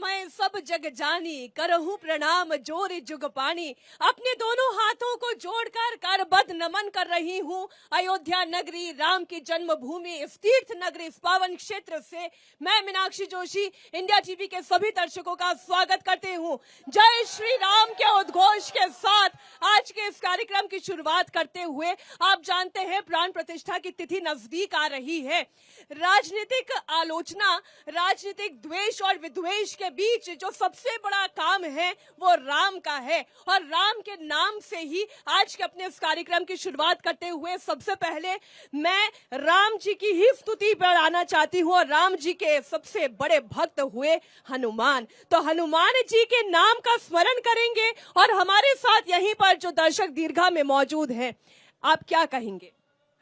मैं सब जग जानी, करहूं प्रणाम जोर जुग पानी। अपने दोनों हाथों को जोड़कर करबद्ध नमन कर रही हूँ अयोध्या नगरी, राम की जन्मभूमि, इस तीर्थ नगरी, इस पावन क्षेत्र से मैं मीनाक्षी जोशी इंडिया टीवी के सभी दर्शकों का स्वागत करती हूँ। जय श्री राम के उद्घोष के साथ आज के इस कार्यक्रम की शुरुआत करते हुए आप जानते हैं प्राण प्रतिष्ठा की तिथि नजदीक आ रही है। राजनीतिक आलोचना, राजनीतिक द्वेष और विद्वेष के बीच जो सबसे बड़ा काम है वो राम का है और राम के नाम से ही आज के अपने इस कार्यक्रम की शुरुआत करते हुए सबसे पहले मैं राम जी की ही स्तुति पर आना चाहती हूँ और राम जी के सबसे बड़े भक्त हुए हनुमान। तो हनुमान जी के नाम का स्मरण करेंगे और हमारे साथ यहीं पर जो दर्शक दीर्घा में मौजूद हैं, आप क्या कहेंगे?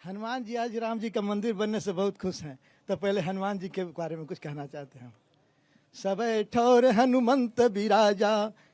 हनुमान जी आज राम जी का मंदिर बनने से बहुत खुश हैं, तो पहले हनुमान जी के बारे में कुछ कहना चाहते हैं। सब ठौर हनुमंत बिराजा,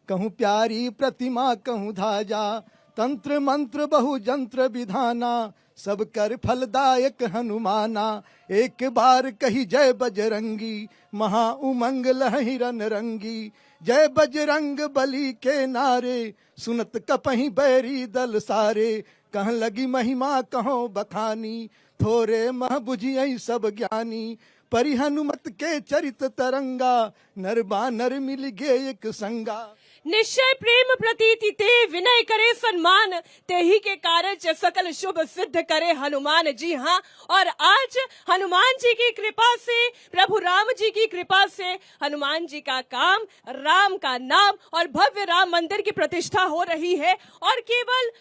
कहूँ प्यारी प्रतिमा कहूँ धाजा, तंत्र मंत्र बहु जंत्र विधाना, सब कर फलदायक हनुमाना। एक बार कही जय बजरंगी, महा उमंग लहि रन रंगी। जय बजरंग बली के नारे, सुनत कपहि बैरी दल सारे। कह लगी महिमा कहो बखानी, थोरे मह बुझियई सब ज्ञानी। परि हनुमत के चरित तरंगा, नर बानर मिल गे एक संगा। निश्चय प्रेम प्रतीति ते, विनय करे सम्मान, ते ही के कार्य सकल शुभ सिद्ध करे हनुमान। जी हाँ, और आज हनुमान जी की कृपा से, प्रभु राम जी की कृपा से हनुमान जी का काम, राम का नाम और भव्य राम मंदिर की प्रतिष्ठा हो रही है। और केवल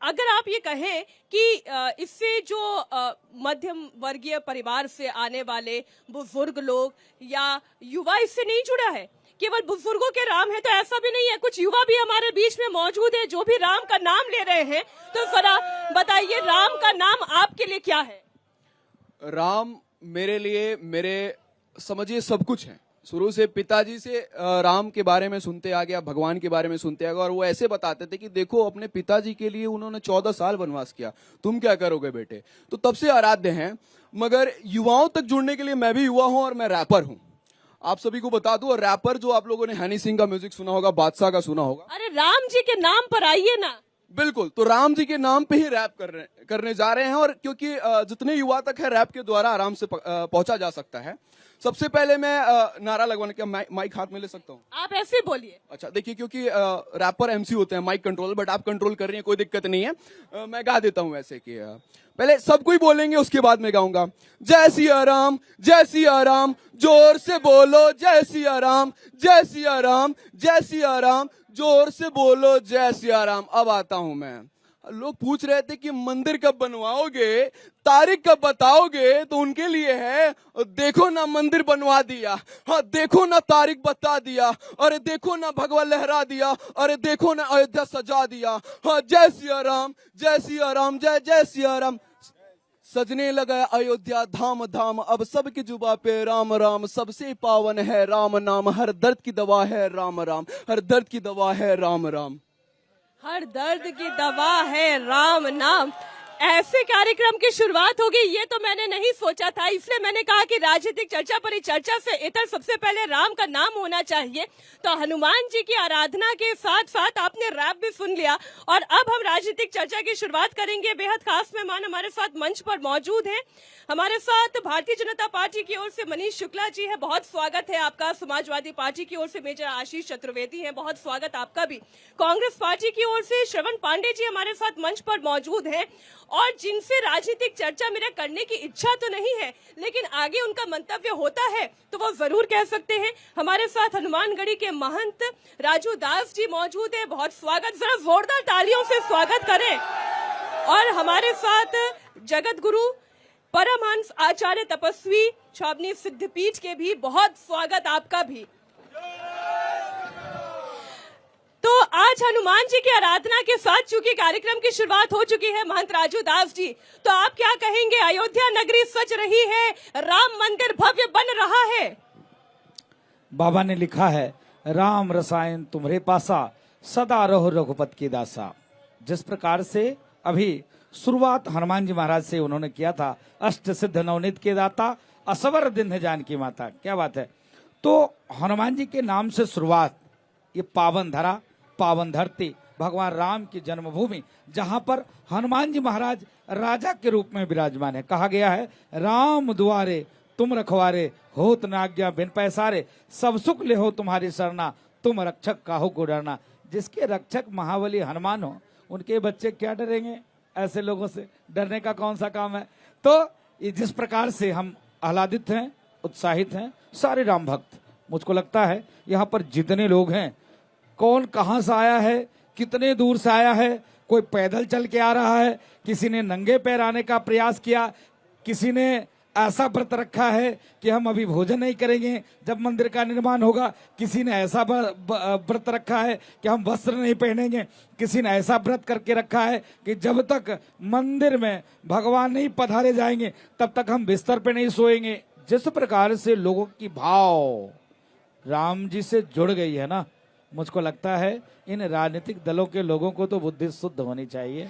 अगर आप ये कहें कि इससे जो मध्यम वर्गीय परिवार से आने वाले बुजुर्ग लोग या युवा इससे नहीं जुड़ा है, केवल बुजुर्गों के राम है, तो ऐसा भी नहीं है। कुछ युवा भी हमारे बीच में मौजूद है जो भी राम का नाम ले रहे हैं। तो जरा बताइए, राम का नाम आपके लिए क्या है? राम मेरे लिए, मेरे समझिए सब कुछ है। शुरू से पिताजी से राम के बारे में सुनते आ गया, भगवान के बारे में सुनते आ गया, और वो ऐसे बताते थे कि देखो अपने पिताजी के लिए उन्होंने 14 साल वनवास किया, तुम क्या करोगे बेटे। तो तब से आराध्य हैं। मगर युवाओं तक जुड़ने के लिए मैं भी युवा हूं और मैं रैपर हूं। आप सभी को बता दूं, और रैपर जो आप लोगों ने हनी सिंह का म्यूजिक सुना होगा, बादशाह का सुना होगा। अरे राम जी के नाम पर आइए ना। बिल्कुल, तो राम जी के नाम पे ही रैप करने जा रहे हैं। और क्योंकि जितने युवा तक है रैप के द्वारा आराम से पहुंचा जा सकता है। सबसे पहले मैं नारा लगवाने का माइक हाथ में ले सकता हूँ? आप ऐसे बोलिए। अच्छा देखिए, क्योंकि रैपर एमसी होते हैं माइक कंट्रोल, बट आप कंट्रोल कर रही हैं, कोई दिक्कत नहीं है। मैं गा देता हूँ ऐसे कि पहले सब कोई बोलेंगे, उसके बाद मैं गाऊंगा। जय सिया राम, जय सिया राम, जोर से बोलो जय सिया राम, जय सिया राम, जय सिया राम, जोर से बोलो जय सिया राम। अब आता हूं मैं। लोग पूछ रहे थे कि मंदिर कब बनवाओगे, तारीख कब बताओगे, तो उनके लिए है, देखो ना मंदिर बनवा दिया, हाँ देखो ना तारीख बता दिया, अरे देखो ना भगवा लहरा दिया, अरे देखो ना अयोध्या सजा दिया। हाँ जय सिया राम, जय सिया राम, जय जय सिया राम। सजने लगा अयोध्या धाम धाम, अब सबकी जुबा पे राम राम। सबसे पावन है राम नाम, हर दर्द की दवा है राम राम, हर दर्द की दवा है राम राम, हर दर्द की दवा है राम नाम। ऐसे कार्यक्रम की शुरुआत होगी ये तो मैंने नहीं सोचा था, इसलिए मैंने कहा कि राजनीतिक चर्चा परिचर्चा से इतर सबसे पहले राम का नाम होना चाहिए। तो हनुमान जी की आराधना के साथ साथ आपने रैप भी सुन लिया और अब हम राजनीतिक चर्चा की शुरुआत करेंगे। बेहद खास मेहमान हमारे साथ मंच पर मौजूद हैं। हमारे साथ भारतीय जनता पार्टी की ओर से मनीष शुक्ला जी है, बहुत स्वागत है आपका। समाजवादी पार्टी की ओर से मेजर आशीष चतुर्वेदी है, बहुत स्वागत आपका भी। कांग्रेस पार्टी की ओर से श्रवण पांडे जी हमारे साथ मंच पर मौजूद है और जिनसे राजनीतिक चर्चा मेरा करने की इच्छा तो नहीं है, लेकिन आगे उनका मंतव्य होता है तो वो जरूर कह सकते हैं। हमारे साथ हनुमानगढ़ी के महंत राजू दास जी मौजूद है, बहुत स्वागत, जरा जोरदार तालियों से स्वागत करें। और हमारे साथ जगत गुरु परमहंस आचार्य तपस्वी छावनी सिद्धपीठ के भी बहुत स्वागत आपका भी। तो आज हनुमान जी की आराधना के साथ चूंकि कार्यक्रम की शुरुआत हो चुकी है, महंत राजू दास जी, तो आप क्या कहेंगे? अयोध्या नगरी सज रही है, राम मंदिर भव्य बन रहा है। बाबा ने लिखा है, राम रसायन तुम्हारे पासा, सदा रहो रघुपत की दासा। जिस प्रकार से अभी शुरुआत हनुमान जी महाराज से उन्होंने किया था, अष्ट सिद्ध नवनीत के दाता, असवर दिन जानकी माता, क्या बात है। तो हनुमान जी के नाम से शुरुआत, ये पावन धरा, पावन धरती, भगवान राम की जन्मभूमि, जहां पर हनुमान जी महाराज राजा के रूप में विराजमान है। कहा गया है, राम दुआरे तुम रखवारे, होत न आज्ञा बिन पैसारे, सब सुख ले हो तुम्हारी सरना, तुम रक्षक काहू को डरना। जिसके रक्षक महाबली हनुमान हो, उनके बच्चे क्या डरेंगे? ऐसे लोगों से डरने का कौन सा काम है? तो ये जिस प्रकार से हम आह्लादित हैं, उत्साहित हैं, सारे राम भक्त, मुझको लगता है यहाँ पर जितने लोग हैं, कौन कहां से आया है, कितने दूर से आया है, कोई पैदल चल के आ रहा है, किसी ने नंगे पैर आने का प्रयास किया, किसी ने ऐसा व्रत रखा है कि हम अभी भोजन नहीं करेंगे जब मंदिर का निर्माण होगा, किसी ने ऐसा व्रत रखा है कि हम वस्त्र नहीं पहनेंगे, किसी ने ऐसा व्रत करके रखा है कि जब तक मंदिर में भगवान नहीं पधारे जाएंगे तब तक हम बिस्तर पे नहीं सोएंगे। जिस प्रकार से लोगों की भाव राम जी से जुड़ गई है ना, मुझको लगता है इन राजनीतिक दलों के लोगों को तो बुद्धि शुद्ध होनी चाहिए।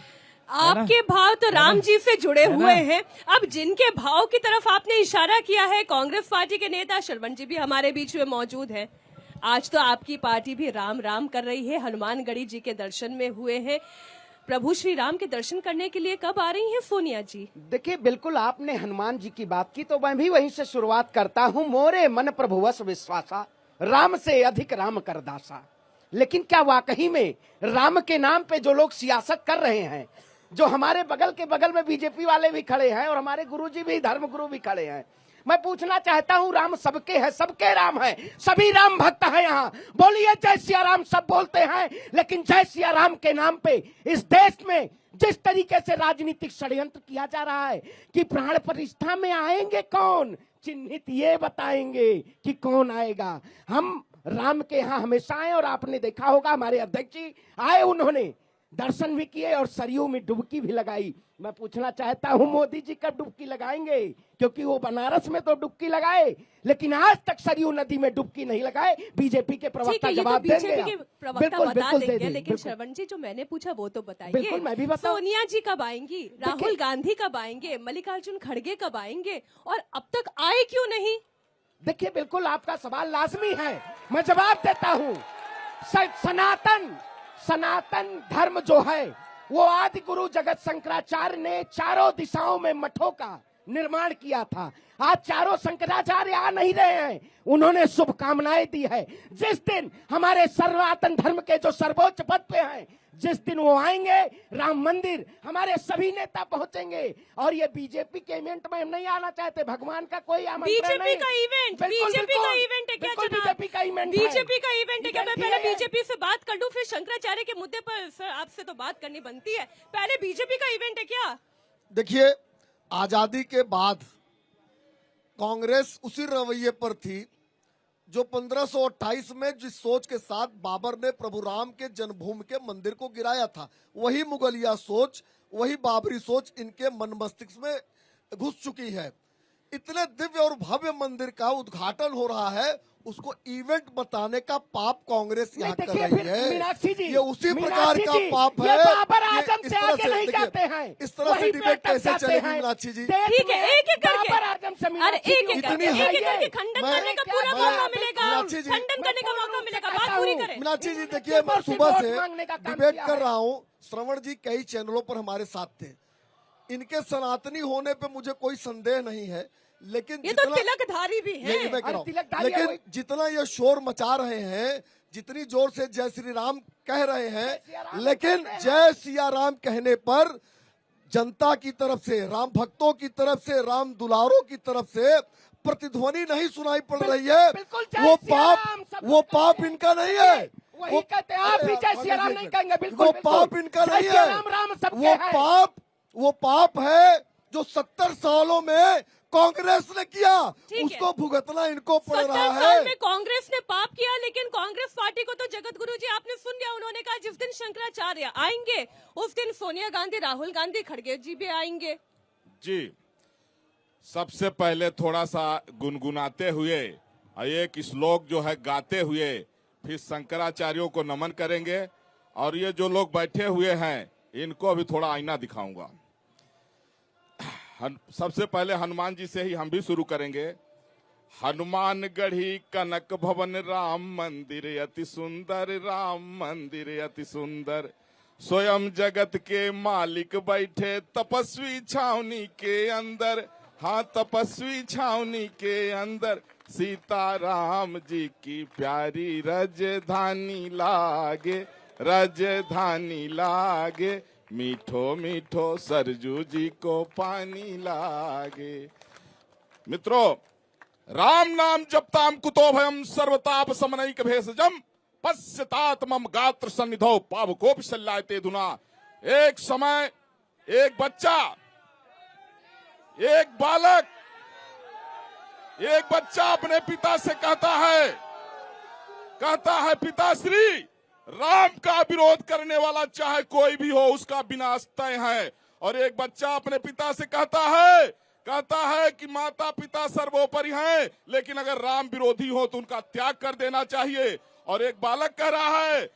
आपके भाव तो राम जी से जुड़े हुए हैं। अब जिनके भाव की तरफ आपने इशारा किया है, कांग्रेस पार्टी के नेता श्रवण जी भी हमारे बीच में मौजूद हैं। आज तो आपकी पार्टी भी राम राम कर रही है, हनुमानगढ़ी जी के दर्शन में हुए हैं। प्रभु श्री राम के दर्शन करने के लिए कब आ रही हैं सोनिया जी? देखिए, बिल्कुल आपने हनुमान जी की बात की तो मैं भी वहीं से शुरुआत करता हूँ। मोरे मन प्रभुवश विश्वासा, राम से अधिक राम कर दासा। लेकिन क्या वाकई में राम के नाम पे जो लोग सियासत कर रहे हैं, जो हमारे बगल के बगल में बीजेपी वाले भी खड़े हैं और हमारे गुरुजी भी, धर्म गुरु भी खड़े हैं, मैं पूछना चाहता हूं, राम सबके हैं, सबके राम हैं, सभी राम भक्त हैं यहाँ। बोलिए जय सिया राम, सब बोलते हैं, लेकिन जय सिया राम के नाम पे इस देश में जिस तरीके से राजनीतिक षड्यंत्र किया जा रहा है कि प्राण प्रतिष्ठा में आएंगे कौन, चिन्हित ये बताएंगे कि कौन आएगा। हम राम के यहाँ हमेशा आए और आपने देखा होगा हमारे अध्यक्ष जी आए, उन्होंने दर्शन भी किए और सरयू में डुबकी भी लगाई। मैं पूछना चाहता हूं, मोदी जी कब डुबकी लगाएंगे? क्योंकि वो बनारस में तो डुबकी लगाए, लेकिन आज तक सरयू नदी में डुबकी नहीं लगाए। बीजेपी के प्रवक्ता जवाब देंगे। बीजेपी के प्रवक्ता बता देंगे, लेकिन श्रवण जी जो मैंने पूछा वो तो बताइए। बिल्कुल, मैं भी बताऊं। सोनिया जी कब आएंगी? राहुल गांधी कब आएंगे? मल्लिकार्जुन खड़गे कब आएंगे? और अब तक आए क्यों नहीं? देखिए, बिल्कुल आपका सवाल लाजमी है, मैं जवाब देता हूं। सनातन धर्म जो है वो आदि गुरु जगत शंकराचार्य ने चारों दिशाओं में मठों का निर्माण किया था। आज चारों शंकराचार्य आ नहीं रहे हैं, उन्होंने शुभकामनाएं दी है। जिस दिन हमारे सनातन धर्म के जो सर्वोच्च पद पे हैं, जिस दिन वो आएंगे राम मंदिर, हमारे सभी नेता पहुंचेंगे। और ये बीजेपी के इवेंट में हम नहीं आना चाहते, भगवान का कोई आमंत्रण नहीं। बीजेपी का इवेंट है क्या जनाब? बीजेपी का इवेंट है क्या? मैं पहले बीजेपी से बात कर लूं, फिर शंकराचार्य के मुद्दे पर सर आपसे तो बात करनी बनती है। पहले बीजेपी का इवेंट है क्या? देखिए, आजादी के बाद कांग्रेस उसी रवैये पर थी जो 1528 में जिस सोच के साथ बाबर ने प्रभु राम के जन्मभूमि के मंदिर को गिराया था, वही मुगलिया सोच, वही बाबरी सोच इनके मन मस्तिष्क में घुस चुकी है। इतने दिव्य और भव्य मंदिर का उद्घाटन हो रहा है, उसको इवेंट बताने का पाप कांग्रेस यहाँ कर रही है। ये उसी प्रकार का पाप है। इस तरह से डिबेट कैसे चलेगी मीनाक्षी जी? ठीक है, एक एक करके खंडन करने का पूरा मौका मिलेगा, खंडन करने का मौका मिलेगा, बात पूरी करें। मीनाक्षी जी देखिए, मैं सुबह से डिबेट कर रहा हूँ, श्रवण जी कई चैनलों पर हमारे साथ थे। इनके सनातनी होने पे मुझे कोई संदेह नहीं है, लेकिन ये तो तिलकधारी भी है। लेकिन जितना ये शोर मचा रहे हैं, जितनी जोर से जय श्री राम कह रहे हैं, लेकिन जय सिया राम कहने पर जनता की तरफ से, राम भक्तों की तरफ से, राम दुलारों की तरफ से प्रतिध्वनि नहीं सुनाई पड़ रही है। वो पाप इनका नहीं है। वही कहते हैं आप भी जय सिया राम नहीं कहेंगे। बिल्कुल, वो पाप इनका नहीं है। वो पाप है जो 70 सालों में कांग्रेस ने किया, उसको भुगतना इनको पड़ रहा है। 70 साल में कांग्रेस ने पाप किया, लेकिन कांग्रेस पार्टी को तो जगत गुरु जी आपने सुन लिया, उन्होंने कहा जिस दिन शंकराचार्य आएंगे उस दिन सोनिया गांधी, राहुल गांधी, खड़गे जी भी आएंगे। जी, सबसे पहले थोड़ा सा गुनगुनाते हुए एक श्लोक जो है गाते हुए फिर शंकराचार्यों को नमन करेंगे, और ये जो लोग बैठे हुए हैं इनको अभी थोड़ा आईना दिखाऊंगा। सबसे पहले हनुमान जी से ही हम भी शुरू करेंगे। हनुमानगढ़ी कनक भवन राम मंदिर अति सुंदर, राम मंदिर अति सुंदर। स्वयं जगत के मालिक बैठे तपस्वी छावनी के अंदर, हाँ तपस्वी छावनी के अंदर। सीताराम जी की प्यारी राजधानी लागे, राजधानी लागे। मीठो मीठो सरजू जी को पानी लागे। मित्रों, राम नाम जपताम कुतो भयम सर्वताप समनैक भेषजम पश्यतात मम गात्र सन्निधौ पावकोपि शल्यायते धुना। एक समय एक बच्चा, एक बालक, एक बच्चा अपने पिता से कहता है पिताश्री, राम का विरोध करने वाला चाहे कोई भी हो उसका विनाश तय है। और एक बच्चा अपने पिता से कहता है कि माता पिता सर्वोपरि हैं, लेकिन अगर राम विरोधी हो तो उनका त्याग कर देना चाहिए। और एक बालक कह रहा है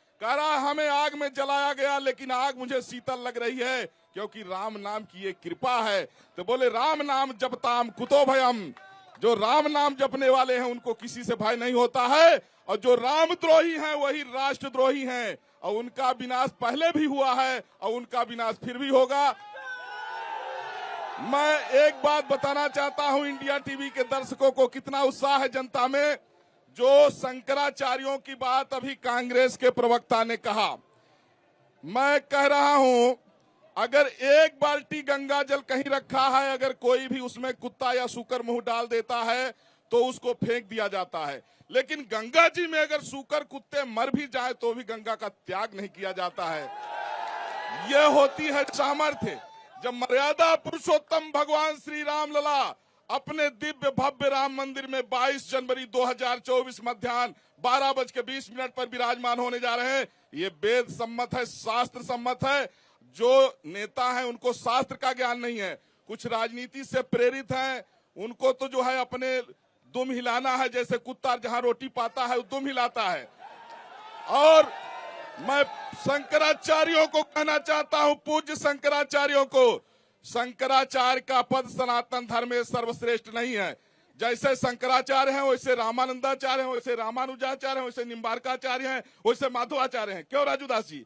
हमें आग में जलाया गया लेकिन आग मुझे शीतल लग रही है क्योंकि राम नाम की ये कृपा है। तो बोले राम नाम जपताम कुतो भयम। जो राम नाम जपने वाले हैं उनको किसी से भय नहीं होता है, और जो रामद्रोही हैं वही राष्ट्रद्रोही हैं, और उनका विनाश पहले भी हुआ है और उनका विनाश फिर भी होगा। मैं एक बात बताना चाहता हूं इंडिया टीवी के दर्शकों को, कितना उत्साह है जनता में। जो शंकराचार्यों की बात अभी कांग्रेस के प्रवक्ता ने कहा, मैं कह रहा हूं अगर एक बाल्टी गंगा जल कहीं रखा है, अगर कोई भी उसमें कुत्ता या सूकर मुंह डाल देता है तो उसको फेंक दिया जाता है, लेकिन गंगा जी में अगर सूकर कुत्ते मर भी जाए तो भी गंगा का त्याग नहीं किया जाता है। यह होती है सामर्थ्य। जब मर्यादा पुरुषोत्तम भगवान श्री राम लला अपने दिव्य भव्य राम मंदिर में 22 जनवरी 2024 मध्याह्न 12:20 पर विराजमान होने जा रहे हैं, ये वेद सम्मत है, शास्त्र सम्मत है। जो नेता हैं उनको शास्त्र का ज्ञान नहीं है, कुछ राजनीति से प्रेरित हैं, उनको तो जो है अपने दुम हिलाना है, जैसे कुत्ता जहां रोटी पाता है वो दुम हिलाता है। और मैं शंकराचार्यों को कहना चाहता हूं, पूज्य शंकराचार्यों को, शंकराचार्य का पद सनातन धर्म में सर्वश्रेष्ठ नहीं है। जैसे शंकराचार्य हैं वैसे रामानंदाचार्य हैं, वैसे रामानुजाचार्य हैं, वैसे निम्बारकाचार्य हैं, वैसे माधवाचार्य हैं। क्यों राजूदास जी,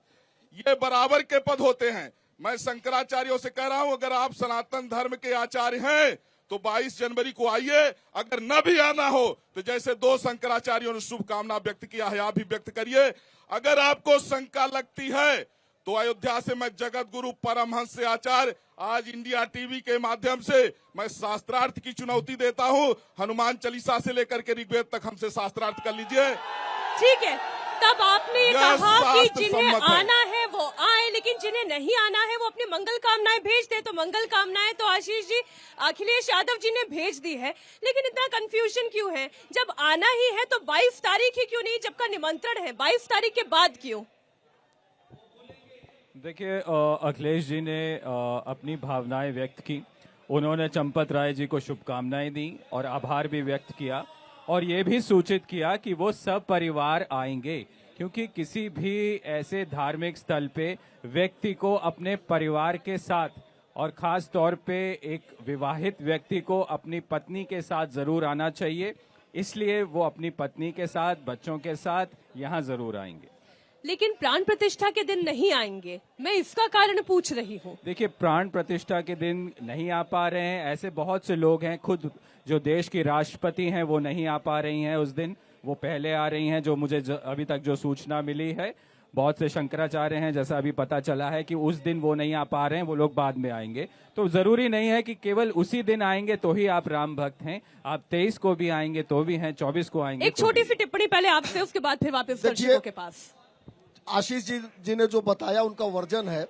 ये बराबर के पद होते हैं। मैं शंकराचार्यों से कह रहा हूं अगर आप सनातन धर्म के आचार्य हैं तो 22 जनवरी को आइए, अगर न भी आना हो तो जैसे 2 शंकराचार्यों ने शुभकामना व्यक्त किया है आप भी व्यक्त करिए। अगर आपको शंका लगती है तो अयोध्या से मैं जगत गुरु परमहंस से आचार्य आज इंडिया टीवी के माध्यम से मैं शास्त्रार्थ की चुनौती देता हूं। हनुमान चालीसा से लेकर के ऋग्वेद तक हमसे शास्त्रार्थ कर लीजिए। ठीक है, तब आपने ये यह कहा कि शास्त्र जिन्हें सम्मत है। आना है वो आए, लेकिन जिन्हें नहीं आना है वो अपनी मंगल कामनाएं भेज दे। तो मंगल कामनाएं तो आशीष जी अखिलेश यादव जी ने भेज दी है, लेकिन इतना कंफ्यूजन क्यों है? जब आना ही है तो 22 तारीख ही क्यों नहीं, जबका निमंत्रण है 22 तारीख के बाद क्यों? देखिए, अखिलेश जी ने अपनी भावनाएं व्यक्त की। उन्होंने चंपत राय जी को शुभकामनाएं दी और आभार भी व्यक्त किया, और ये भी सूचित किया कि वो सब परिवार आएंगे, क्योंकि किसी भी ऐसे धार्मिक स्थल पे व्यक्ति को अपने परिवार के साथ, और खास तौर पे एक विवाहित व्यक्ति को अपनी पत्नी के साथ जरूर आना चाहिए। इसलिए वो अपनी पत्नी के साथ, बच्चों के साथ यहाँ जरूर आएंगे। लेकिन प्राण प्रतिष्ठा के दिन नहीं आएंगे, मैं इसका कारण पूछ रही हूँ। देखिए, प्राण प्रतिष्ठा के दिन नहीं आ पा रहे हैं, ऐसे बहुत से लोग हैं। खुद जो देश की राष्ट्रपति हैं वो नहीं आ पा रही हैं उस दिन, वो पहले आ रही हैं। जो मुझे अभी तक जो सूचना मिली है, बहुत से शंकराचार्य हैं जैसा अभी पता चला है कि उस दिन वो नहीं आ पा रहे हैं, वो लोग बाद में आएंगे। तो जरूरी नहीं है कि केवल उसी दिन आएंगे तो ही आप राम भक्त हैं। आप 23 को भी आएंगे तो भी हैं, 24 को आएंगे। एक छोटी सी टिप्पणी पहले आपसे, उसके बाद फिर वापस दर्शकों के पास। आशीष जी ने जो बताया उनका वर्जन है,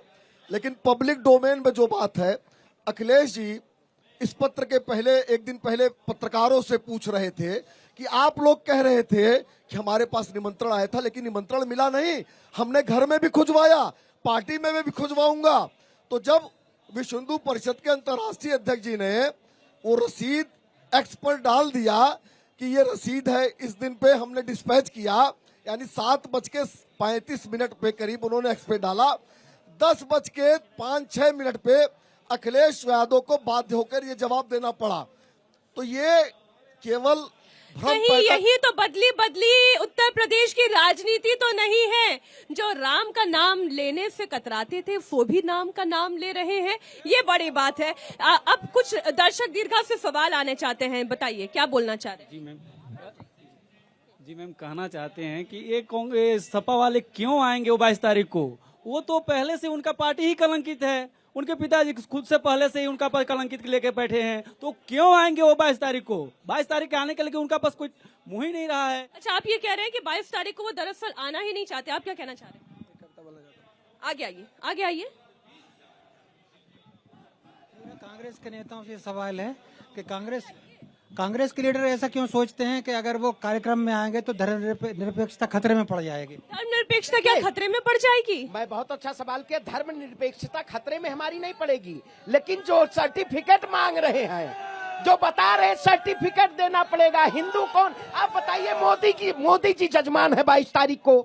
लेकिन पब्लिक डोमेन में जो बात है, अखिलेश जी इस पत्र के पहले, एक दिन पहले पत्रकारों से पूछ रहे थे कि आप लोग कह रहे थे कि हमारे पास निमंत्रण आया था लेकिन निमंत्रण मिला नहीं, हमने घर में भी खुजवाया, पार्टी में भी खुजवाऊंगा। तो जब विश्व हिंदू परिषद के अंतर्राष्ट्रीय अध्यक्ष जी ने वो रसीद एक्स पर डाल दिया कि ये रसीद है, इस दिन पे हमने डिस्पैच किया, यानी 7:35 पे करीब उन्होंने एक्स पे डाला। 10:05-6 पे अखिलेश यादव को बाध्य होकर ये जवाब देना पड़ा। तो ये केवल कहीं यही तो बदली बदली उत्तर प्रदेश की राजनीति तो नहीं है। जो राम का नाम लेने से कतराते थे वो भी नाम का नाम ले रहे हैं, ये बड़ी बात है। अब कुछ दर्शक दीर्घा से सवाल आने चाहते हैं, बताइए क्या बोलना चाह रहे हैं। जी मैम कहना चाहते हैं कि ये कांग्रेस सपा वाले क्यों आएंगे वो 22 तारीख को? वो तो पहले से उनका पार्टी ही कलंकित है, उनके पिताजी खुद से पहले से ही उनका पास कलंकित लेके बैठे हैं, तो क्यों आएंगे वो 22 तारीख को? 22 तारीख के आने के लिए उनका पास कोई मुंह ही नहीं रहा है। अच्छा, आप ये कह रहे हैं कि 22 तारीख को वो दरअसल आना ही नहीं चाहते, आप क्या कहना चाह रहे हैं? आगे आइए, आगे आइए। कांग्रेस के नेताओं से सवाल है कि कांग्रेस के लीडर ऐसा क्यों सोचते हैं कि अगर वो कार्यक्रम में आएंगे तो धर्मनिरपेक्षता खतरे में पड़ जाएगी? धर्मनिरपेक्षता क्या खतरे में पड़ जाएगी? मैं बहुत अच्छा सवाल किया। धर्मनिरपेक्षता खतरे में हमारी नहीं पड़ेगी, लेकिन जो सर्टिफिकेट मांग रहे हैं, जो बता रहे सर्टिफिकेट देना पड़ेगा, हिंदू कौन? आप बताइए। मोदी जी जजमान है 22 तारीख को।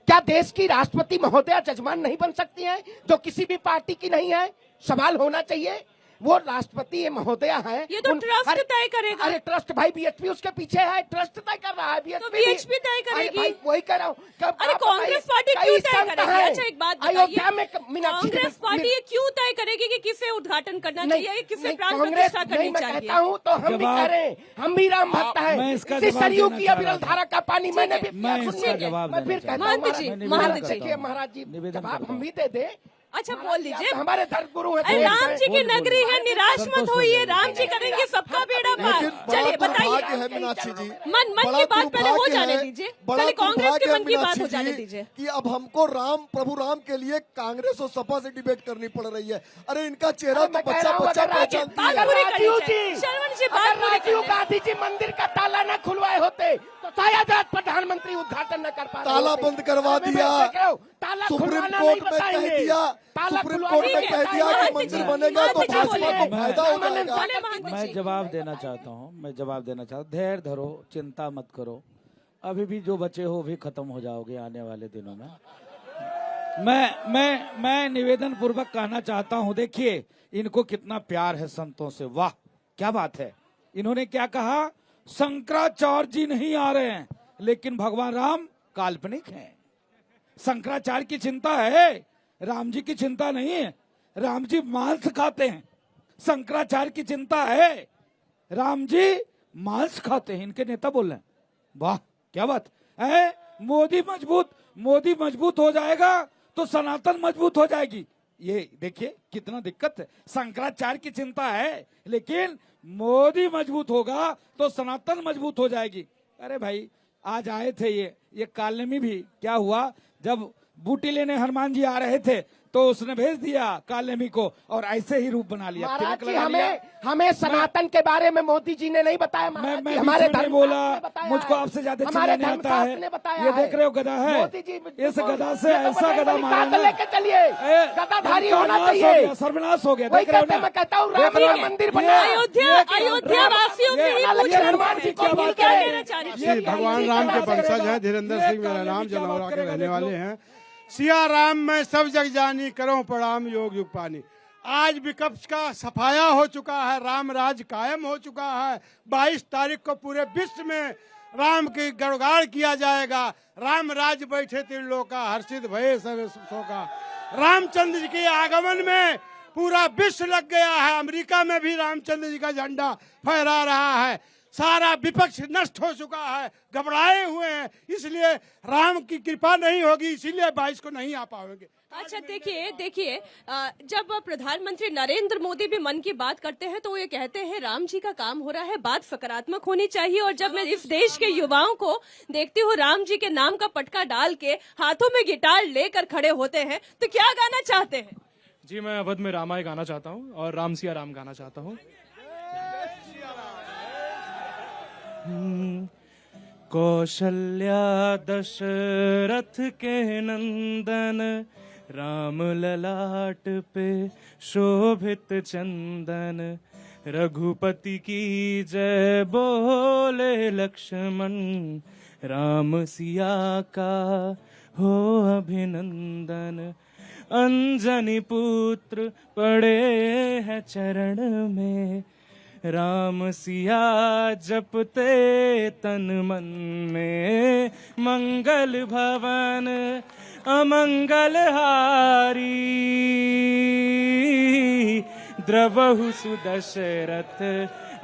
क्या देश की राष्ट्रपति महोदया जजमान नहीं बन सकती हैं, जो किसी भी पार्टी की नहीं है? सवाल होना चाहिए। वो राष्ट्रपति महोदया है, ये तो ट्रस्ट तय करेगा। अरे ट्रस्ट भाई, बीएचपी उसके पीछे है, ट्रस्ट तय कर रहा है। तो बीएचपी तय करेगी। भाई वही कर रहा हूँ। अरे कांग्रेस पार्टी क्यों तय करेगी? अच्छा एक बात बताइए, अयोध्या में कांग्रेस पार्टी ये क्यों तय करेगी कि किसे उद्घाटन करना चाहिए, किसे प्राण प्रतिष्ठा करनी चाहिए? कहता हूँ तो हम भी करें, हम भी राम भक्त हैं। सरयू की अविरल धारा का पानी मैंने भी पिया। मैं फिर कहता हूँ महाराज जी जवाब हम भी दे दे। अच्छा बोल दीजिए। हमारे धर्मगुरु है। अरे राम जी की नगरी है, निराश मत होइए, राम जी करेंगे सबका बेड़ा पार। चलिए बताइए। मीनाक्षी जी, मन की बात पहले हो जाने दीजिए, पहले कांग्रेस के मन की बात हो जाने दीजिए कि अब हमको प्रभु राम के लिए कांग्रेस और सपा से डिबेट करनी पड़ रही है। अरे इनका चेहरा तो बच्चा पहचानती है। शरवण जी बात राजीव गांधी जी मंदिर का ताला न खुलवाए होते तो शायद आज प्रधानमंत्री उद्घाटन न कर पाते। ताला बंद करवा दिया, सुप्रीम कोर्ट में कह दिया, सुप्रीम कोर्ट में कह दिया कि मंदिर बनेगा तो भाजपा को फायदा हो जाएगा। मैं जवाब देना चाहता हूँ। धैर्य धरो, चिंता मत करो, अभी भी जो बचे हो भी खत्म हो जाओगे आने वाले दिनों में। मैं निवेदन पूर्वक कहना चाहता हूँ, देखिए इनको कितना प्यार है संतों से, वाह क्या बात है। इन्होंने क्या कहा, शंकराचार्य जी नहीं आ रहे हैं, लेकिन भगवान राम काल्पनिक हैं। शंकराचार्य की चिंता है, राम जी की चिंता नहीं है। राम जी मांस खाते हैं, शंकराचार्य की चिंता है, राम जी मांस खाते हैं। इनके नेता बोल रहे हैं, वाह क्या बात है। मोदी मजबूत हो जाएगा तो सनातन मजबूत हो जाएगी। ये देखिए कितना दिक्कत है। शंकराचार्य की चिंता है, लेकिन मोदी मजबूत होगा तो सनातन मजबूत हो जाएगी। अरे भाई आज आए थे ये कालनेमी भी क्या हुआ, जब बूटी लेने हनुमान जी आ रहे थे तो उसने भेज दिया कालनेमी को और ऐसे ही रूप बना लिया। महाराज जी हमें सनातन के बारे में मोदी जी ने नहीं बताया। मैं हमारे नहीं बोला, मुझको आपसे ज्यादा चिल्लाने नहीं आता है। ये देख रहे हो गदा है, इस गदा से ऐसा गदा मारा लेके चलिए, गदाधारी होना चाहिए। सर्वनाश हो गया। देख रहे हो ना, मैं कहता हूँ राम मंदिर बना। अयोध्या वासियों से ही पूछिए हनुमान जी क्या कहना चाह रही है। भगवान राम के वंशज है, धीरेन्द्र सिंह मेरा नाम, जलौरा के रहने वाले हैं। सिया राम मैं सब जग जानी, करो प्रणाम योग युग पानी। आज विपक्ष का सफाया हो चुका है, राम राज कायम हो चुका है। 22 तारीख को पूरे विश्व में राम की गड़गाड़ किया जाएगा। राम राज बैठे त्रिलोका, हर्षित भये सब शोका। रामचंद्र जी के आगमन में पूरा विश्व लग गया है। अमेरिका में भी रामचंद्र जी का झंडा फहरा रहा है। सारा विपक्ष नष्ट हो चुका है, घबराए हुए हैं, इसलिए राम की कृपा नहीं होगी, इसीलिए 22 को नहीं आ पाएंगे। अच्छा देखिए जब प्रधानमंत्री नरेंद्र मोदी भी मन की बात करते हैं तो ये कहते हैं राम जी का काम हो रहा है, बात सकारात्मक होनी चाहिए। और जब मैं इस देश के युवाओं को देखती हूँ राम जी के नाम का पटका डाल के हाथों में गिटार लेकर खड़े होते हैं, तो क्या गाना चाहते हैं? जी मैं अवध में रामाय गाना चाहता हूँ और राम सिया राम गाना चाहता हूँ। कौशल्या दशरथ के नंदन, राम ललाट पे शोभित चंदन। रघुपति की जय बोले लक्ष्मण, राम सिया का हो अभिनंदन। अंजनी पुत्र पड़े हैं चरण में, राम सिया जपते तन मन में, मंगल भवन अमंगल हारी। द्रवहु सुदशरथ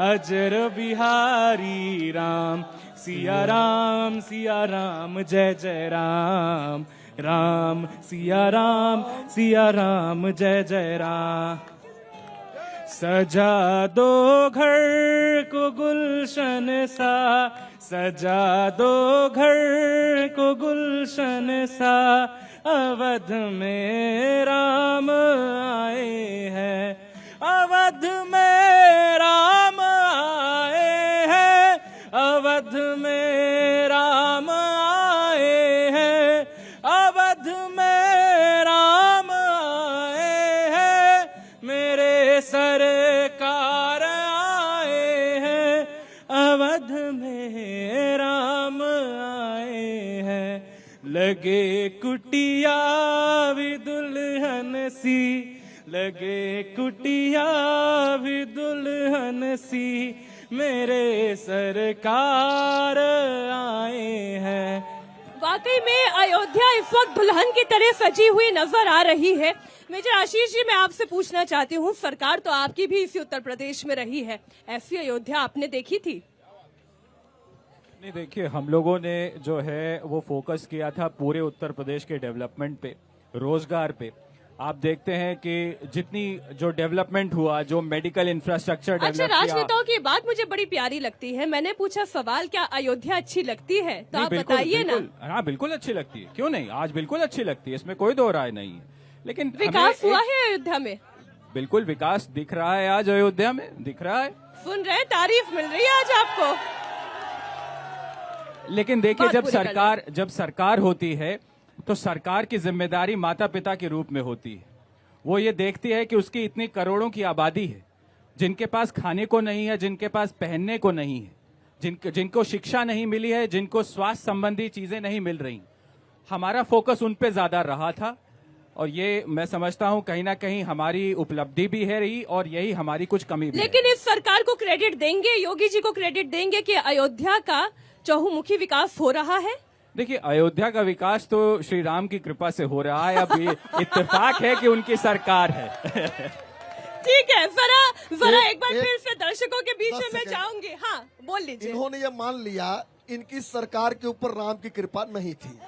अजर बिहारी। राम सिया राम जय जय राम। राम सिया राम जय जय राम। सजा दो घर को गुलशन सा, सजा दो घर को गुलशन सा, अवध में राम आए हैं, अवध में राम आए हैं, अवध में राम आए हैं, अवध में राम आए हैं, मेरे सरकार आए हैं, अवध में राम आए हैं। लगे कुटिया भी दुल्हन सी, लगे कुटिया भी दुल्हन सी, मेरे सरकार आए हैं। वाकई में अयोध्या इस वक्त दुल्हन की तरह सजी हुई नजर आ रही है। मेजर आशीष जी, मैं आपसे पूछना चाहती हूँ, सरकार तो आपकी भी इसी उत्तर प्रदेश में रही है, ऐसी अयोध्या आपने देखी थी? नहीं, देखिए, हम लोगों ने जो है वो फोकस किया था पूरे उत्तर प्रदेश के डेवलपमेंट पे, रोजगार पे। आप देखते हैं कि जितनी जो डेवलपमेंट हुआ, जो मेडिकल इंफ्रास्ट्रक्चर अच्छा, डेवलप किया। राजनेताओं की बात मुझे बड़ी प्यारी लगती है। मैंने पूछा सवाल, क्या अयोध्या अच्छी लगती है? तो आप बताइए ना। हाँ, बिल्कुल अच्छी लगती है, क्यों नहीं, आज बिल्कुल अच्छी लगती है, इसमें कोई दो राय नहीं है। लेकिन विकास हुआ है अयोध्या में? बिल्कुल विकास दिख रहा है, आज अयोध्या में दिख रहा है। सुन रहे, तारीफ मिल रही है आज आपको। लेकिन देखिए, जब सरकार होती है तो सरकार की जिम्मेदारी माता पिता के रूप में होती है। वो ये देखती है कि उसकी इतनी करोड़ों की आबादी है, जिनके पास खाने को नहीं है, जिनके पास पहनने को नहीं है, जिनको शिक्षा नहीं मिली है, जिनको स्वास्थ्य संबंधी चीजें नहीं मिल रही। हमारा फोकस उन पे ज्यादा रहा था, और ये मैं समझता हूं कहीं ना कहीं हमारी उपलब्धि भी है रही, और यही हमारी कुछ कमी भी है। लेकिन इस सरकार को क्रेडिट देंगे, योगी जी को क्रेडिट देंगे कि अयोध्या का चहुमुखी विकास हो रहा है? देखिए, अयोध्या का विकास तो श्री राम की कृपा से हो रहा है। अब ये इत्तेफाक है कि उनकी सरकार है। ठीक है, जरा एक बार फिर से दर्शकों के बीच में मैं जाऊंगी। हाँ, बोल लीजिए। इन्होंने ये मान लिया इनकी सरकार के ऊपर राम की कृपा नहीं थी।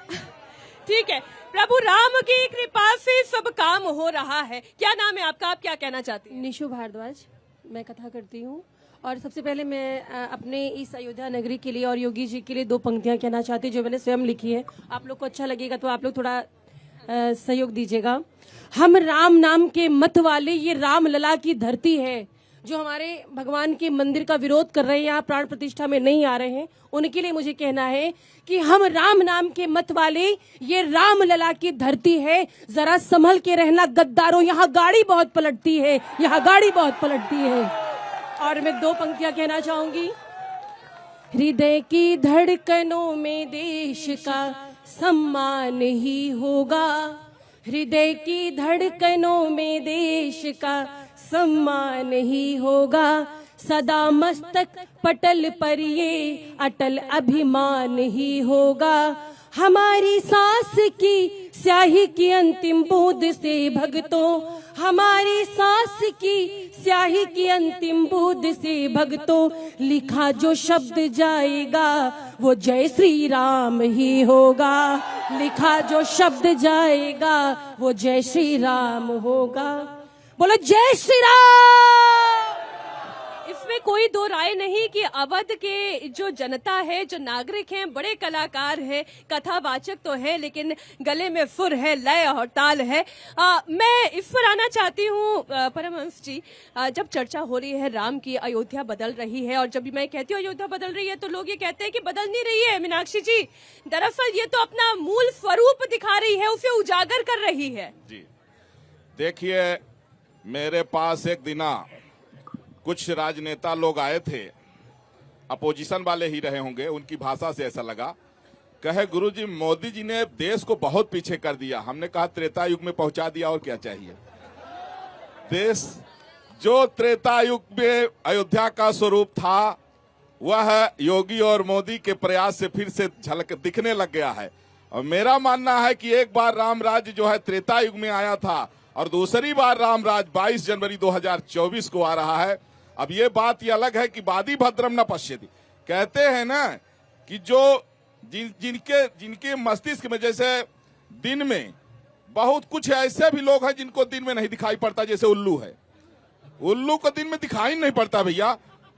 ठीक है, प्रभु राम की कृपा से सब काम हो रहा है। क्या नाम है आपका, आप क्या कहना चाहती हैं? निशु भारद्वाज, मैं कथा करती हूँ। और सबसे पहले मैं अपने इस अयोध्या नगरी के लिए और योगी जी के लिए दो पंक्तियां कहना चाहती हूँ, जो मैंने स्वयं लिखी है। आप लोग को अच्छा लगेगा तो आप लोग थोड़ा सहयोग दीजिएगा। हम राम नाम के मत वाले, ये राम लला की धरती है। जो हमारे भगवान के मंदिर का विरोध कर रहे हैं, यहाँ प्राण प्रतिष्ठा में नहीं आ रहे हैं, उनके लिए मुझे कहना है कि हम राम नाम के मत वाले, ये राम लला की धरती है। जरा संभल के रहना गद्दारों, यहाँ गाड़ी बहुत पलटती है, यहाँ गाड़ी बहुत पलटती है। और मैं दो पंक्तियां कहना चाहूंगी। हृदय की धड़कनों में देश का सम्मान ही होगा, हृदय की धड़कनों में देश का सम्मान ही होगा। सदा मस्तक पटल पर ये अटल अभिमान ही होगा। हमारी सांस की स्याही की अंतिम बूंद से भक्तों, हमारी सांस की स्याही की अंतिम बूंद से भक्तों, लिखा जो शब्द जाएगा वो जय श्री राम ही होगा। लिखा जो शब्द जाएगा वो जय श्री राम होगा। बोलो जय श्री राम। इसमें कोई दो राय नहीं कि अवध के जो जनता है, जो नागरिक हैं, बड़े कलाकार हैं, कथावाचक तो है, लेकिन गले में सुर है, लय और ताल है। मैं इस पर आना चाहती हूँ परमहंस जी। जब चर्चा हो रही है राम की, अयोध्या बदल रही है, और जब मैं कहती हूँ अयोध्या बदल रही है तो लोग ये कहते हैं कि बदल नहीं रही है मीनाक्षी जी, दरअसल ये तो अपना मूल स्वरूप दिखा रही है, उसे उजागर कर रही है। जी देखिए, मेरे पास एक दिना कुछ राजनेता लोग आए थे, अपोजिशन वाले ही रहे होंगे, उनकी भाषा से ऐसा लगा। कहे गुरुजी, मोदी जी ने देश को बहुत पीछे कर दिया। हमने कहा त्रेता युग में पहुंचा दिया, और क्या चाहिए। देश जो त्रेता युग में अयोध्या का स्वरूप था वह योगी और मोदी के प्रयास से फिर से झलक दिखने लग गया है। और मेरा मानना है कि एक बार राम राज्य जो है त्रेता युग में आया था और दूसरी बार राम राज 22 जनवरी 2024 को आ रहा है। अब ये बात ये अलग है कि वादी भद्रम न पश्यति, कहते हैं ना कि जो जिनके मस्तिष्क में, जैसे दिन में बहुत कुछ ऐसे भी लोग हैं जिनको दिन में नहीं दिखाई पड़ता, जैसे उल्लू है। उल्लू को दिन में दिखाई नहीं पड़ता भैया,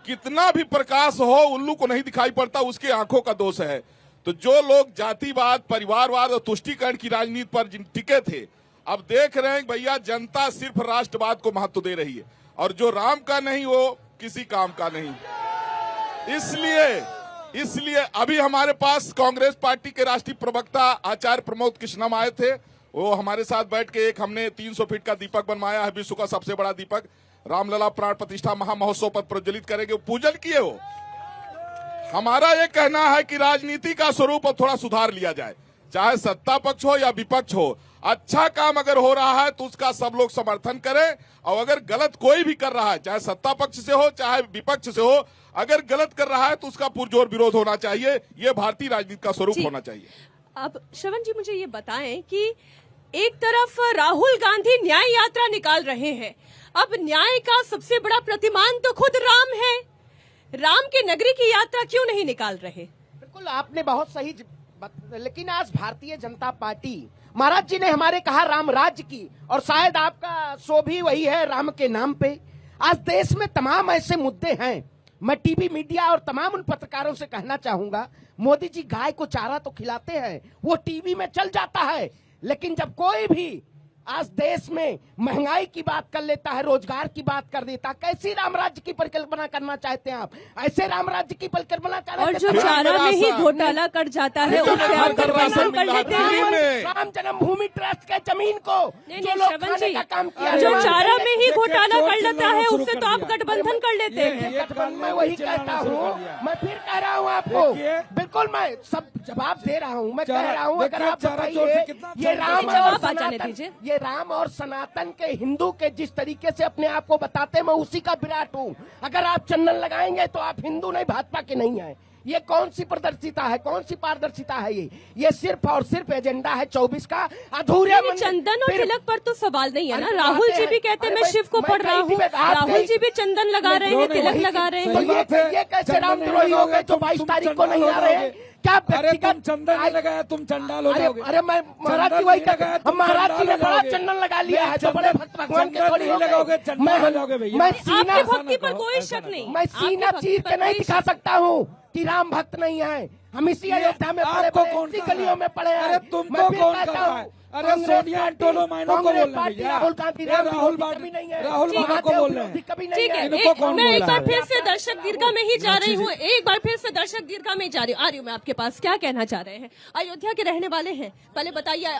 कितना भी प्रकाश हो उल्लू को नहीं दिखाई पड़ता, उसके आंखों का दोष है। तो जो लोग जातिवाद, परिवारवाद और तुष्टीकरण की राजनीति पर टिके थे, अब देख रहे हैं भैया जनता सिर्फ राष्ट्रवाद को महत्व दे रही है और जो राम का नहीं वो किसी काम का नहीं। इसलिए अभी हमारे पास कांग्रेस पार्टी के राष्ट्रीय प्रवक्ता आचार्य प्रमोद कृष्णम आए थे। वो हमारे साथ बैठ के एक हमने 300 फीट का दीपक बनवाया है, विश्व का सबसे बड़ा दीपक, रामलला प्राण प्रतिष्ठा महामहोत्सव पर प्रज्वलित करेंगे, पूजन किए हो। हमारा ये कहना है कि राजनीति का स्वरूप अब थोड़ा सुधार लिया जाए, चाहे सत्ता पक्ष हो या विपक्ष हो। अच्छा काम अगर हो रहा है तो उसका सब लोग समर्थन करें, और अगर गलत कोई भी कर रहा है, चाहे सत्ता पक्ष से हो चाहे विपक्ष से हो, अगर गलत कर रहा है तो उसका पुरजोर विरोध होना चाहिए। ये भारतीय राजनीति का स्वरूप होना चाहिए। अब श्रवण जी मुझे ये बताएं कि एक तरफ राहुल गांधी न्याय यात्रा निकाल रहे हैं, अब न्याय का सबसे बड़ा प्रतिमान तो खुद राम है, राम की नगरी की यात्रा क्यों नहीं निकाल रहे? बिल्कुल आपने बहुत सही लेकिन आज भारतीय जनता पार्टी, महाराज जी ने हमारे कहा राम राज्य की, और शायद आपका शो भी वही है राम के नाम पे। आज देश में तमाम ऐसे मुद्दे हैं, मैं टीवी मीडिया और तमाम उन पत्रकारों से कहना चाहूंगा, मोदी जी गाय को चारा तो खिलाते हैं, वो टीवी में चल जाता है, लेकिन जब कोई भी आज देश में महंगाई की बात कर लेता है, रोजगार की बात कर देता, कैसी राम राज्य की परिकल्पना करना चाहते हैं आप? ऐसे राम राज्य की परिकल्पना कर, और जो चारा में ही घोटाला कर जाता है उससे आप गठबंधन कर लेते हैं। राम जन्मभूमि ट्रस्ट के जमीन को जो लोग खाने का काम किया, जो चारा में ही घोटाला कर लेता है उससे तो आप गठबंधन कर लेते हैं। मैं वही कहता हूँ, मैं फिर कह रहा हूँ आपको, बिल्कुल मैं सब जवाब दे रहा हूँ। मैं कह रहा हूँ अगर आप बताइए ये राम और सनातन, ये राम और सनातन के हिंदू के जिस तरीके से अपने आप को बताते हैं, मैं उसी का विराट हूँ। अगर आप चंदन लगाएंगे तो आप हिंदू नहीं, भाजपा के नहीं है। ये कौन सी पारदर्शिता है, कौन सी पारदर्शिता है? ये सिर्फ और सिर्फ एजेंडा है 24 का अधूरे। चंदन और तिलक पर तो सवाल नहीं है ना। राहुल जी भी कहते हैं मैं शिव को पढ़ रहा हूँ, राहुल जी भी चंदन लगा रहे हैं, तिलक लगा रहे हैं। ये कैसे रामद्रोही हो गए जो 22 तारीख को नहीं आ रहे हैं? क्या तुम चंदन नहीं लगाया, तुम चंडाल हो जाओगे। अरे मैं महाराज जी वही कहते, महाराज जी ने बड़ा चंदन लगा लिया है, तो बड़े भक्त भगवान के थोड़ी हो लगाओगे, चंडाल हो जाओगे भैया। मैं सीना आपकी भक्ति पर कोई शक नहीं, मैं सीना चीर के नहीं दिखा सकता हूँ कि राम भक्त नहीं है। हम इसी अयोध्या में पड़े, इसी गलियों में पड़े हैं। अरे तुमको कौन कर रहा है? अरे सोनिया एंटोलो माइनो को बोल रहे हैं, राहुल गांधी राहुल नहीं है, राहुल बाबा को बोल रहे हैं। कभी नहीं ठीक है। है, मैं एक बार फिर से दर्शक दीर्घा में ही जा रही हूँ, एक बार फिर से दर्शक दीर्घा में जा रही हूँ। आ रही हूँ मैं आपके पास, क्या कहना चाह रहे हैं? अयोध्या के रहने वाले हैं, पहले बताइए।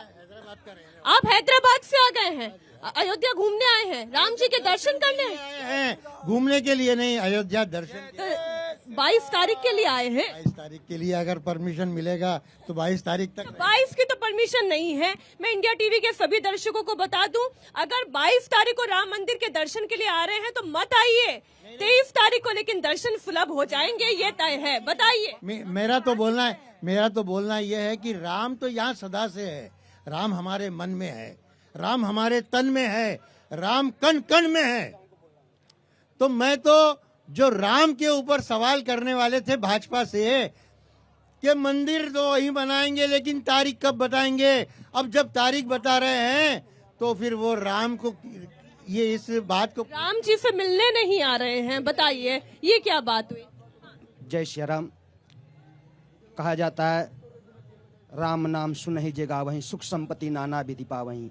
आप हैदराबाद से आ गए हैं, अयोध्या घूमने आए हैं, राम जी के दर्शन करने हैं? घूमने के लिए नहीं, अयोध्या दर्शन 22 तारीख के लिए आए हैं। 22 तारीख के लिए अगर परमिशन मिलेगा तो 22 तारीख तक। 22 की तो परमिशन नहीं है। मैं इंडिया टीवी के सभी दर्शकों को बता दूं, अगर 22 तारीख को राम मंदिर के दर्शन के लिए आ रहे हैं तो मत आइए 23 तारीख को, लेकिन दर्शन सुलभ हो जाएंगे, ये तय है। बताइए। मेरा तो बोलना यह है कि राम तो यहाँ सदा से है, राम हमारे मन में है, राम हमारे तन में है, राम कण कण में है। तो मैं तो जो राम के ऊपर सवाल करने वाले थे भाजपा से कि मंदिर तो वही बनाएंगे लेकिन तारीख कब बताएंगे, अब जब तारीख बता रहे हैं तो फिर वो राम को, ये इस बात को, राम जी से मिलने नहीं आ रहे हैं, बताइए ये क्या बात हुई? जय श्री राम। कहा जाता है राम नाम सुनहि जगा वहीं, सुख संपत्ति नाना विधि पावहीं।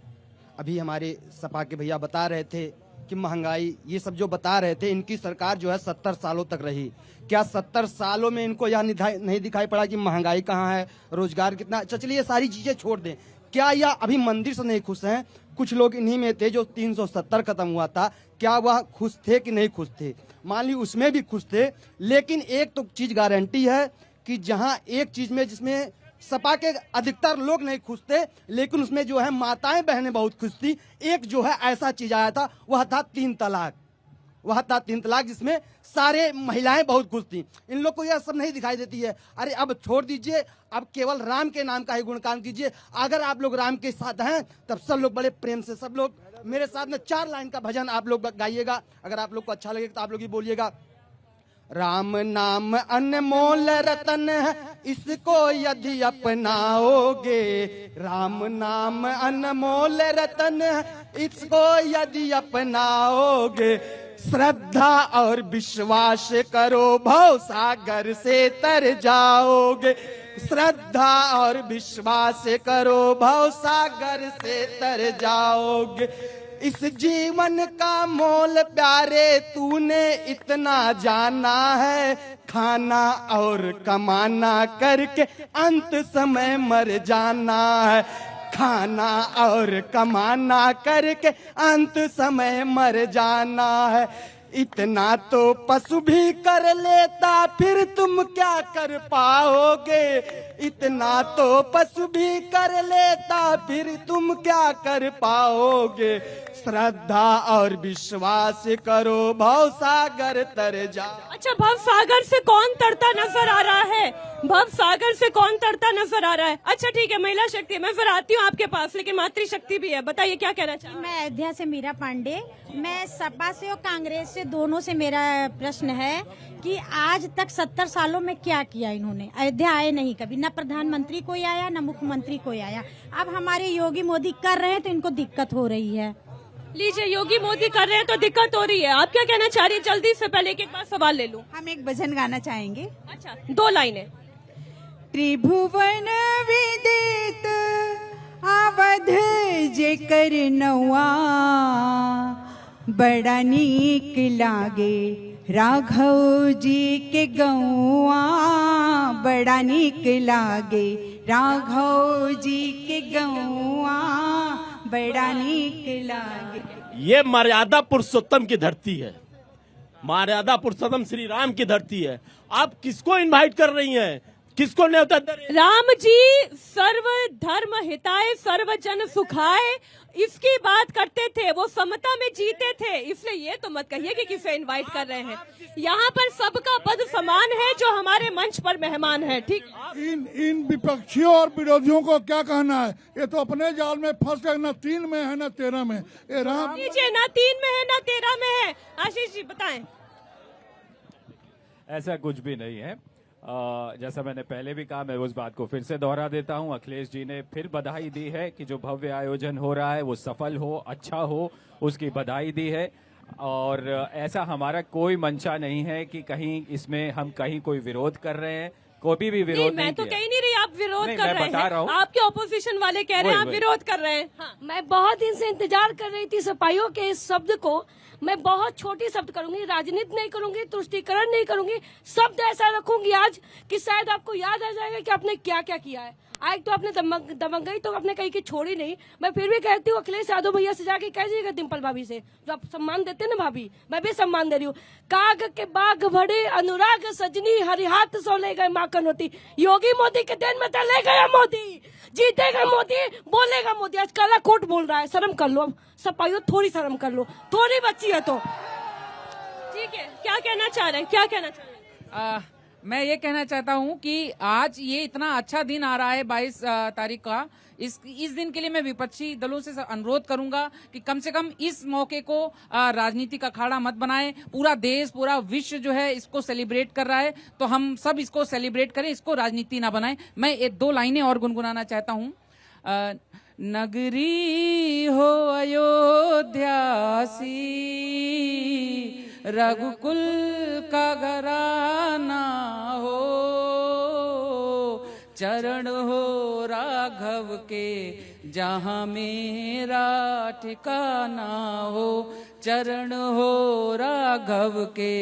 अभी हमारे सपा के भैया बता रहे थे कि महंगाई, ये सब जो बता रहे थे, इनकी सरकार जो है 70 सालों तक रही, क्या 70 सालों में इनको यह नहीं दिखाई पड़ा कि महंगाई कहाँ है, रोजगार कितना? चलिए ये सारी चीजें छोड़ दें, क्या यह अभी मंदिर से नहीं खुश हैं? कुछ लोग इन्हीं में थे जो 370 खत्म हुआ था, क्या वह खुश थे कि नहीं खुश थे? मान ली उसमें भी खुश थे, लेकिन एक तो चीज गारंटी है कि जहां एक चीज में जिसमें सपा के अधिकतर लोग नहीं खुश थे, लेकिन उसमें जो है माताएं बहनें बहुत खुश थी। एक जो है ऐसा चीज आया था, वह था 3 तलाक। वह था 3 तलाक, जिसमें सारे महिलाएं बहुत खुश थी। इन लोग को यह सब नहीं दिखाई देती है। अरे अब छोड़ दीजिए, अब केवल राम के नाम का ही गुणगान कीजिए। अगर आप लोग राम के साथ हैं तब सब लोग बड़े प्रेम से, सब लोग मेरे साथ में 4 लाइन का भजन आप लोग गाइएगा। अगर आप लोग को अच्छा लगेगा तो आप लोग ही बोलिएगा। राम नाम अनमोल रतन है, इसको यदि अपनाओगे। राम नाम अनमोल रतन है, इसको यदि अपनाओगे। श्रद्धा और विश्वास करो, भव सागर से तर जाओगे। श्रद्धा और विश्वास करो, भव सागर से तर जाओगे। इस जीवन का मोल प्यारे तूने इतना जाना है, खाना और कमाना करके अंत समय मर जाना है। खाना और कमाना करके अंत समय मर जाना है। इतना तो पशु भी कर लेता, फिर तुम क्या कर पाओगे। इतना तो पशु भी कर लेता, फिर तुम क्या कर पाओगे। श्रद्धा और विश्वास करो, भव सागर तर जाओ। अच्छा, भव सागर से कौन तरता नजर आ रहा है? भव सागर से कौन तरता नजर आ रहा है? अच्छा ठीक है, महिला शक्ति, मैं फिर आती हूँ आपके पास, लेकिन मातृशक्ति भी है। बताइए क्या कहना चाहिए। मैं अयोध्या से मीरा पांडे, मैं सपा से और कांग्रेस से दोनों से मेरा प्रश्न है कि आज तक 70 सालों में क्या किया इन्होंने। अयोध्या आए नहीं कभी, न प्रधानमंत्री कोई आया, न मुख्यमंत्री कोई आया। अब हमारे योगी मोदी कर रहे हैं तो इनको दिक्कत हो रही है। लीजिए, योगी मोदी कर रहे हैं तो दिक्कत हो रही है। आप क्या कहना चाह रही है? जल्दी से, पहले एक बार सवाल ले लूं। हम एक भजन गाना चाहेंगे। अच्छा, 2 लाइनें। त्रिभुवन विदित अवध जे कर नौआ, बड़ा नीक लागे राघव जी के गौआ। बड़ा नीक लागे राघव जी के गौआ, बड़ा नीक लागे। ये मर्यादा पुरुषोत्तम की धरती है, मर्यादा पुरुषोत्तम श्री राम की धरती है। आप किसको इनवाइट कर रही हैं? किसको न्योता दे रही हैं? राम जी सर्व धर्म हिताय सर्व जन सुखाय, इसकी बात करते थे, वो समता में जीते थे। इसलिए ये तो मत कहिए कि किसे इनवाइट कर रहे हैं। यहाँ पर सबका पद समान है जो हमारे मंच पर मेहमान है। ठीक, इन विपक्षियों और विरोधियों को क्या कहना है? ये तो अपने जाल में फंस गए, न 3 में है न 13 में। ये राम लीजिए, ना 3 में है ना 13 में है। आशीष जी बताएं। ऐसा कुछ भी नहीं है। जैसा मैंने पहले भी कहा, मैं उस बात को फिर से दोहरा देता हूं। अखिलेश जी ने फिर बधाई दी है कि जो भव्य आयोजन हो रहा है वो सफल हो, अच्छा हो, उसकी बधाई दी है। और ऐसा हमारा कोई मंशा नहीं है कि कहीं इसमें हम कहीं कोई विरोध कर रहे हैं। कोई भी विरोध नहीं, मैं तो कह नहीं रही आप विरोध नहीं, कर मैं रहे बता रहा हैं। हूं। आपके ऑपोजिशन वाले कह रहे हैं आप विरोध कर रहे हैं। हाँ। मैं बहुत दिन से इंतजार कर रही थी सिपाहियों के इस शब्द को। मैं बहुत छोटी शब्द करूंगी, राजनीति नहीं करूंगी, तुष्टीकरण नहीं करूंगी, शब्द ऐसा रखूंगी आज कि शायद आपको याद आ जाएगा कि आपने क्या क्या किया है। आज तो आपने दमंगई तो आपने कहीं की छोड़ी नहीं। मैं फिर भी कहती हूँ अखिलेश यादव भैया से जाके कह दीजिएगा डिम्पल भाभी से, जो आप सम्मान देते ना भाभी, मैं भी सम्मान दे रही हूँ। काग के बाग भरे अनुराग सजनी, हरिहाथ सो ले गए माखन होती। योगी मोदी के दिन में तो ले गया मोदी, जीतेगा मोदी, बोलेगा मोदी। आज काला कोट बोल रहा है, शर्म कर लो सपाइयो, थोड़ी शर्म कर लो, थोड़ी बच्ची है तो। ठीक है, क्या कहना चाह रहे हैं? क्या कहना चाह रहे हैं? मैं ये कहना चाहता हूँ कि आज ये इतना अच्छा दिन आ रहा है 22 तारीख का। इस दिन के लिए मैं विपक्षी दलों से अनुरोध करूंगा कि कम से कम इस मौके को राजनीति का अखाड़ा मत बनाएं। पूरा देश, पूरा विश्व जो है इसको सेलिब्रेट कर रहा है, तो हम सब इसको सेलिब्रेट करें, इसको राजनीति ना बनाएं। मैं ये 2 लाइनें और गुनगुनाना चाहता हूँ। नगरी हो अयोध्या सी, रघुकुल का घराना हो। चरण हो राघव के जहाँ मेरा ठिकाना हो। चरण हो राघव के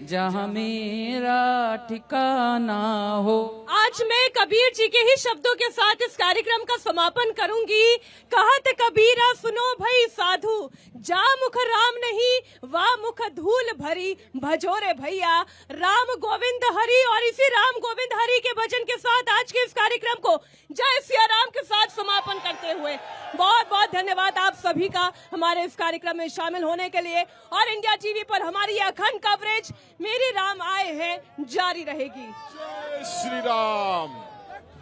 जहाँ मेरा ठिकाना हो। आज मैं कबीर जी के ही शब्दों के साथ इस कार्यक्रम का समापन करूंगी। कहत कबीरा सुनो भई साधु, जा मुख राम नहीं वाह मुख धूल भरी। भजोरे भैया राम गोविंद हरि। और इसी राम गोविंद हरि के भजन के साथ आज के इस कार्यक्रम को जय सिया राम के साथ समापन करते हुए बहुत बहुत बहुत धन्यवाद आप सभी का हमारे इस कार्यक्रम में शामिल होने के लिए। और इंडिया टीवी पर हमारी ये अखंड कवरेज मेरे राम आए हैं जारी रहेगी। जय श्री राम।